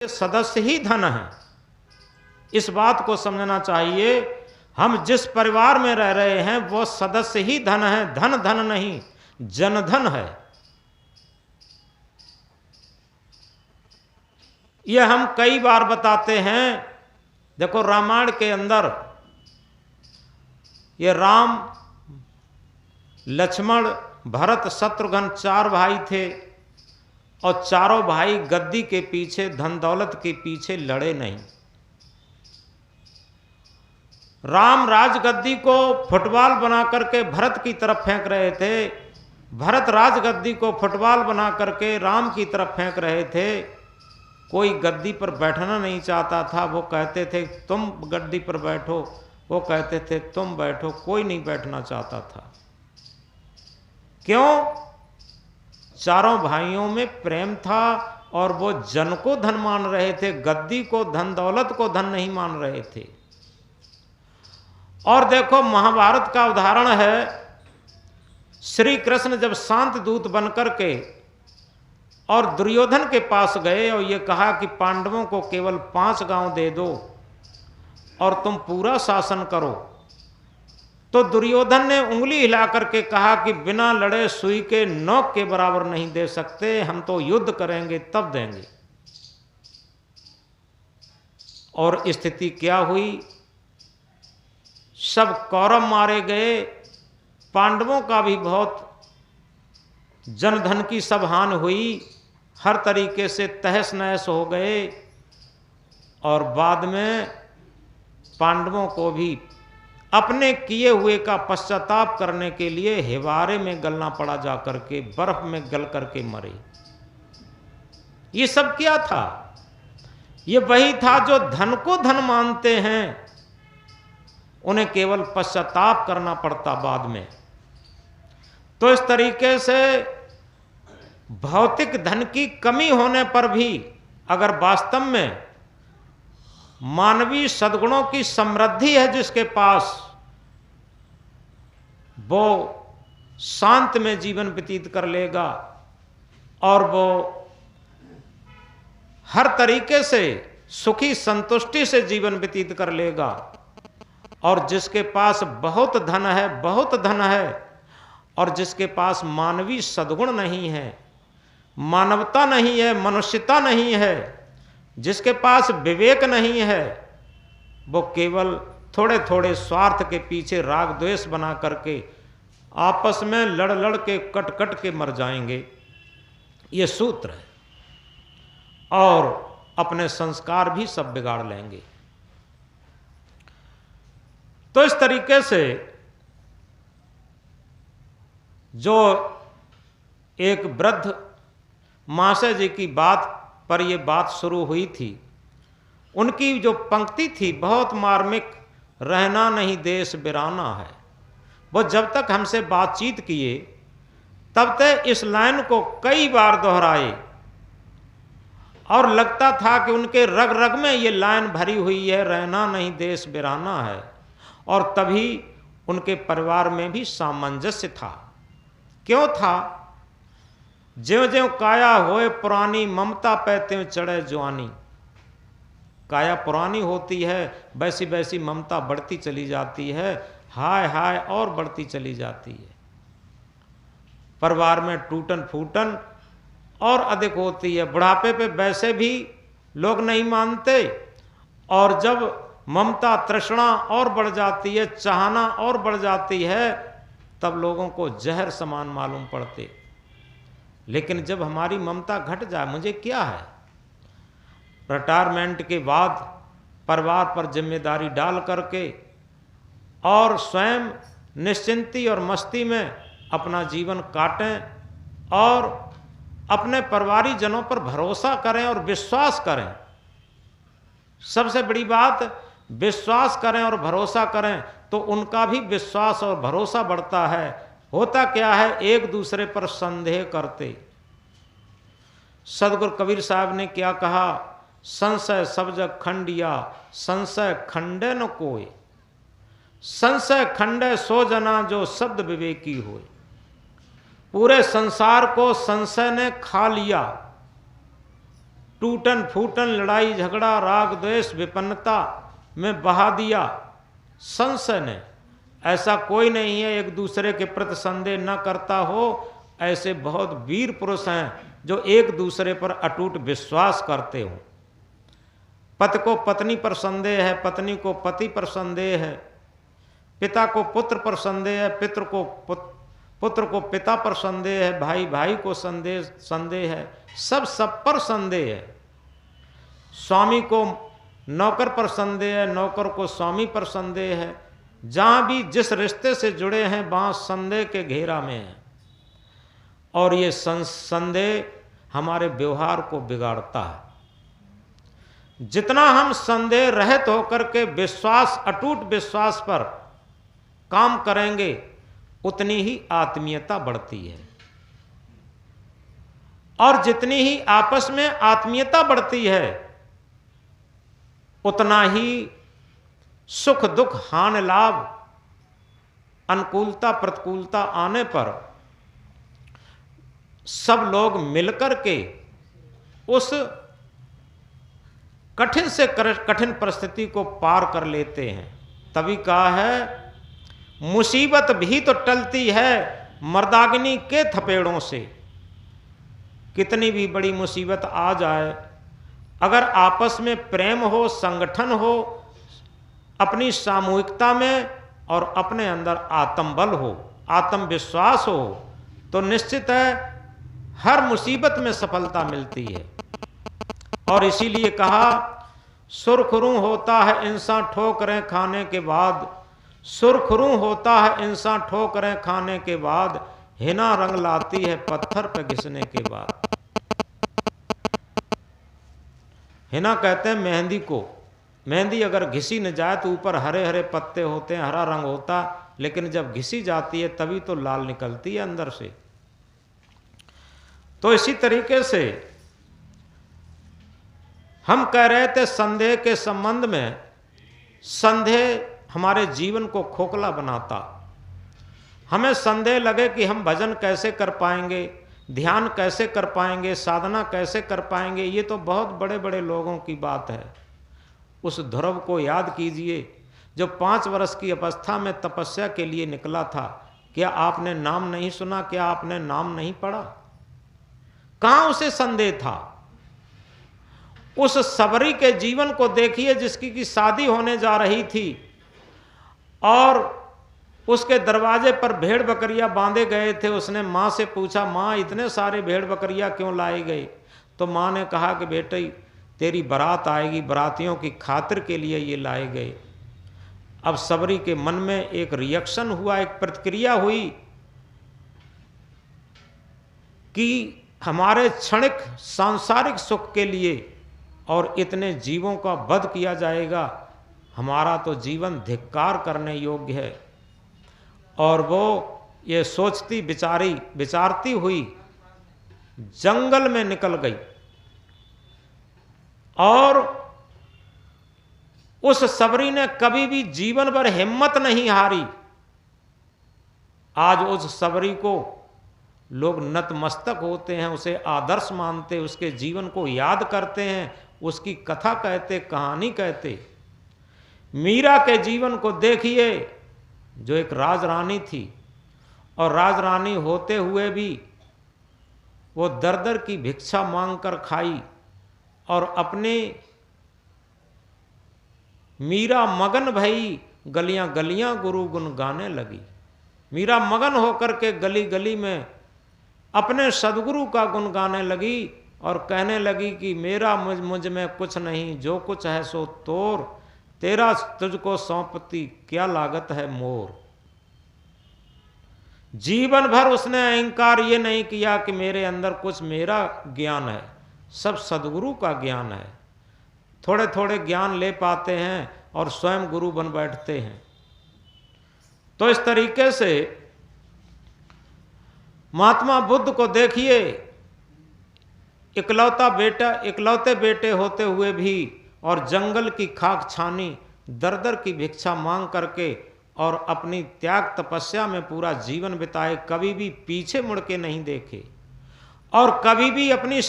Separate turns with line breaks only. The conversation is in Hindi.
सदस्य ही धन है। इस बात को समझना चाहिए। हम जिस परिवार में रह रहे हैं वो सदस्य ही धन है, धन धन नहीं, जनधन है। यह हम कई बार बताते हैं। देखो रामायण के अंदर ये राम, लक्ष्मण, भरत, शत्रुघ्न 4 भाई थे और चारों भाई गद्दी के पीछे, धन दौलत के पीछे लड़े नहीं। राम राजगद्दी को फुटबॉल बना करके भरत की तरफ फेंक रहे थे, भरत राजगद्दी को फुटबॉल बना करके राम की तरफ फेंक रहे थे। कोई गद्दी पर बैठना नहीं चाहता था। वो कहते थे तुम गद्दी पर बैठो, वो कहते थे तुम बैठो। कोई नहीं बैठना चाहता था। क्यों? चारों भाइयों में प्रेम था और वो जन को धन मान रहे थे, गद्दी को, धन दौलत को धन नहीं मान रहे थे। और देखो महाभारत का उदाहरण है। श्री कृष्ण जब शांत दूत बनकर के और दुर्योधन के पास गए और ये कहा कि पांडवों को केवल 5 गांव दे दो और तुम पूरा शासन करो, तो दुर्योधन ने उंगली हिला करके कहा कि बिना लड़े सुई के नोक के बराबर नहीं दे सकते, हम तो युद्ध करेंगे तब देंगे। और स्थिति क्या हुई? सब कौरव मारे गए, पांडवों का भी बहुत जनधन की सब हानि हुई, हर तरीके से तहस नहस हो गए। और बाद में पांडवों को भी अपने किए हुए का पश्चाताप करने के लिए हिवारे में गलना पड़ा, जा करके बर्फ में गल करके मरे। ये सब क्या था? ये वही था जो धन को धन मानते हैं, उन्हें केवल पश्चाताप करना पड़ता बाद में। तो इस तरीके से भौतिक धन की कमी होने पर भी अगर वास्तव में मानवीय सद्गुणों की समृद्धि है जिसके पास, वो शांत में जीवन व्यतीत कर लेगा और वो हर तरीके से सुखी संतुष्टि से जीवन व्यतीत कर लेगा। और जिसके पास बहुत धन है, बहुत धन है, और जिसके पास मानवीय सद्गुण नहीं है, मानवता नहीं है, मनुष्यता नहीं है, जिसके पास विवेक नहीं है, वो केवल थोड़े थोड़े स्वार्थ के पीछे राग द्वेष बना करके आपस में लड़ लड़ के कट कट के मर जाएंगे। ये सूत्र है। और अपने संस्कार भी सब बिगाड़ लेंगे। तो इस तरीके से जो एक वृद्ध महाशय जी की बात पर यह बात शुरू हुई थी, उनकी जो पंक्ति थी बहुत मार्मिक, रहना नहीं देश बिराना है। वो जब तक हमसे बातचीत किए तब तक इस लाइन को कई बार दोहराए और लगता था कि उनके रग रग में ये लाइन भरी हुई है, रहना नहीं देश बिराना है। और तभी उनके परिवार में भी सामंजस्य था। क्यों था? ज्यों ज्यों काया होए पुरानी, ममता पे त्यों चढ़े जवानी। काया पुरानी होती है, वैसी वैसी ममता बढ़ती चली जाती है, हाय हाय और बढ़ती चली जाती है। परिवार में टूटन फूटन और अधिक होती है। बुढ़ापे पे वैसे भी लोग नहीं मानते, और जब ममता तृष्णा और बढ़ जाती है, चाहना और बढ़ जाती है, तब लोगों को जहर समान मालूम पड़ते। लेकिन जब हमारी ममता घट जाए, मुझे क्या है, रिटायरमेंट के बाद परिवार पर जिम्मेदारी डाल करके और स्वयं निश्चिंती और मस्ती में अपना जीवन काटें और अपने परिवारी जनों पर भरोसा करें और विश्वास करें। सबसे बड़ी बात, विश्वास करें और भरोसा करें तो उनका भी विश्वास और भरोसा बढ़ता है। होता क्या है, एक दूसरे पर संदेह करते। सदगुरु कबीर साहब ने क्या कहा? संशय सब जग खंडिया, संशय खंडे न कोई। संशय खंडे सो जना जो शब्द विवेकी होए। पूरे संसार को संशय ने खा लिया। टूटन फूटन लड़ाई झगड़ा राग द्वेष विपन्नता में बहा दिया संशय ने। ऐसा कोई नहीं है एक दूसरे के प्रति संदेह न करता हो। ऐसे बहुत वीर पुरुष हैं जो एक दूसरे पर अटूट विश्वास करते हो। पति को पत्नी पर संदेह है, पत्नी को पति पर संदेह है, पिता को पुत्र पर संदेह है, पुत्र को पिता पर संदेह है, भाई भाई को संदेह है, सब पर संदेह है। स्वामी को नौकर पर संदेह है, नौकर को स्वामी पर संदेह है। जहाँ भी जिस रिश्ते से जुड़े हैं वहाँ संदेह के घेरा में है। और ये संदेह हमारे व्यवहार को बिगाड़ता है। जितना हम संदेह रहित होकर के विश्वास, अटूट विश्वास पर काम करेंगे उतनी ही आत्मीयता बढ़ती है। और जितनी ही आपस में आत्मीयता बढ़ती है उतना ही सुख दुख हान लाभ अनुकूलता प्रतिकूलता आने पर सब लोग मिलकर के उस कठिन से कठिन परिस्थिति को पार कर लेते हैं। तभी कहा है मुसीबत भी तो टलती है मर्दाग्नि के थपेड़ों से। कितनी भी बड़ी मुसीबत आ जाए, अगर आपस में प्रेम हो, संगठन हो, अपनी सामूहिकता में और अपने अंदर आत्मबल हो, आत्मविश्वास हो, तो निश्चित है हर मुसीबत में सफलता मिलती है। और इसीलिए कहा सुरखरू होता है इंसान ठोकरें खाने के बाद, सुरखरू होता है इंसान ठोकरें खाने के बाद, हिना रंग लाती है पत्थर पे घिसने के बाद। हिना कहते हैं मेहंदी को। मेहंदी अगर घिसी न जाए तो ऊपर हरे हरे पत्ते होते हैं, हरा रंग होता, लेकिन जब घिसी जाती है तभी तो लाल निकलती है अंदर से। तो इसी तरीके से हम कह रहे थे संदेह के संबंध में, संदेह हमारे जीवन को खोखला बनाता। हमें संदेह लगे कि हम भजन कैसे कर पाएंगे, ध्यान कैसे कर पाएंगे, साधना कैसे कर पाएंगे, ये तो बहुत बड़े बड़े लोगों की बात है। उस ध्रुव को याद कीजिए जो 5 वर्ष की अवस्था में तपस्या के लिए निकला था। क्या आपने नाम नहीं सुना? क्या आपने नाम नहीं पढ़ा? कहाँ उसे संदेह था? उस सबरी के जीवन को देखिए जिसकी की शादी होने जा रही थी और उसके दरवाजे पर भेड़ बकरियां बांधे गए थे। उसने माँ से पूछा, माँ इतने सारे भेड़ बकरियां क्यों लाए गए? तो माँ ने कहा कि बेटे तेरी बारात आएगी, बारातियों की खातिर के लिए ये लाए गए। अब सबरी के मन में एक रिएक्शन हुआ, एक प्रतिक्रिया हुई कि हमारे क्षणिक सांसारिक सुख के लिए और इतने जीवों का वध किया जाएगा, हमारा तो जीवन धिक्कार करने योग्य है। और वो ये सोचती विचारती हुई जंगल में निकल गई और उस सबरी ने कभी भी जीवन भर हिम्मत नहीं हारी। आज उस सबरी को लोग नतमस्तक होते हैं, उसे आदर्श मानते, उसके जीवन को याद करते हैं, उसकी कथा कहते, कहानी कहते। मीरा के जीवन को देखिए जो एक राजरानी थी और राजरानी होते हुए भी वो दर दर की भिक्षा मांग कर खाई और अपने मीरा मगन भई गलियां गलियां गुरु गुण गाने लगी। मीरा मगन होकर के गली गली में अपने सदगुरु का गुण गाने लगी और कहने लगी कि मेरा मुझ में कुछ नहीं, जो कुछ है सो तोर, तेरा तुझको सौंपती क्या लागत है मोर। जीवन भर उसने अहंकार ये नहीं किया कि मेरे अंदर कुछ मेरा ज्ञान है, सब सदगुरु का ज्ञान है। थोड़े थोड़े ज्ञान ले पाते हैं और स्वयं गुरु बन बैठते हैं। तो इस तरीके से महात्मा बुद्ध को देखिए, इकलौते बेटे होते हुए भी और जंगल की खाक छानी दर दर की भिक्षा मांग करके और अपनी त्याग तपस्या में पूरा जीवन बिताए, कभी भी पीछे मुड़ के नहीं देखे और कभी भी अपनी